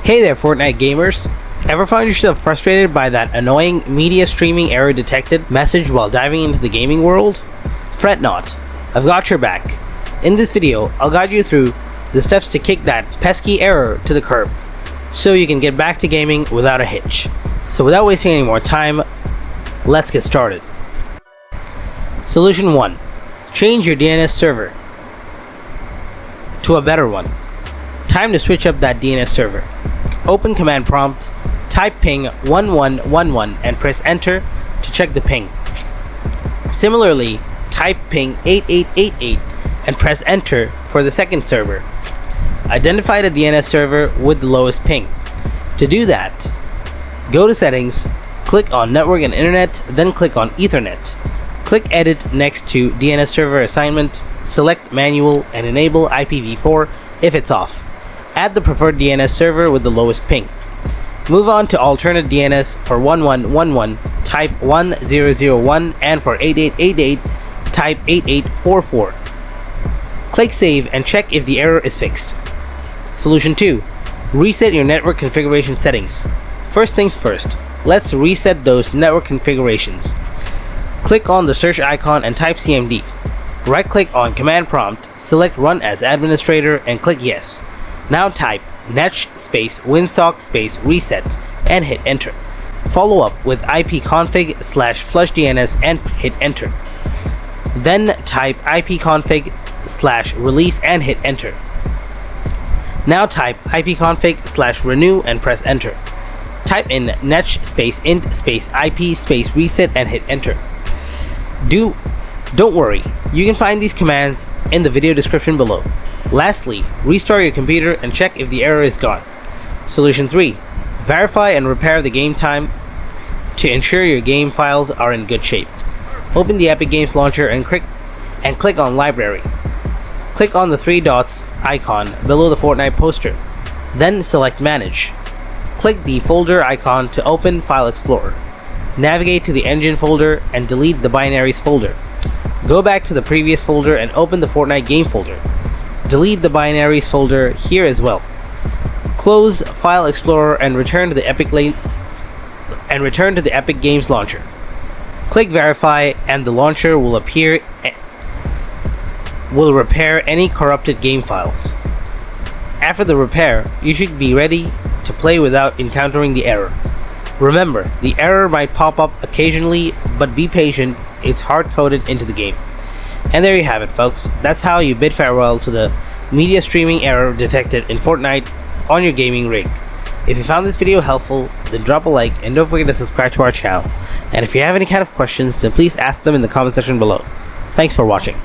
Hey there, Fortnite gamers! Ever found yourself frustrated by that annoying media streaming error detected message while diving into the gaming world? Fret not, I've got your back. In this video, I'll guide you through the steps to kick that pesky error to the curb, so you can get back to gaming without a hitch. So without wasting any more time, let's get started. Solution 1. Change your DNS server to a better one. Time to switch up that DNS server. Open command prompt, type ping 1111 and press enter to check the ping. Similarly, type ping 8888 and press enter for the second server. Identify the DNS server with the lowest ping. To do that, go to settings, click on network and internet, then click on Ethernet. Click edit next to DNS server assignment, select manual and enable IPv4 if it's off. Add the preferred DNS server with the lowest ping. Move on to alternate DNS for 1111, type 1001, and for 8888, type 8844. Click save and check if the error is fixed. Solution 2. Reset your network configuration settings. First things first, let's reset those network configurations. Click on the search icon and type CMD. Right click on command prompt, select run as administrator and click yes. Now type netsh space winsock space reset and hit enter. Follow up with ipconfig/flushdns and hit enter. Then type ipconfig/release and hit enter. Now type ipconfig/renew and press enter. Type in netsh space int space ip space reset and hit enter. Don't worry, you can find these commands in the video description below. Lastly, restart your computer and check if the error is gone. Solution 3. Verify and repair the game time to ensure your game files are in good shape. Open the Epic Games Launcher and click on Library. Click on the three dots icon below the Fortnite poster. Then select Manage. Click the folder icon to open File Explorer. Navigate to the Engine folder and delete the Binaries folder. Go back to the previous folder and open the Fortnite game folder. Delete the Binaries folder here as well. Close File Explorer and return to the Epic Games Launcher. Click Verify and the launcher will repair any corrupted game files. After the repair, you should be ready to play without encountering the error. Remember, the error might pop up occasionally, but be patient, it's hard-coded into the game. And there you have it, folks. That's how you bid farewell to the media streaming error detected in Fortnite on your gaming rig. If you found this video helpful, then drop a like and don't forget to subscribe to our channel. And if you have any kind of questions, then please ask them in the comment section below. Thanks for watching.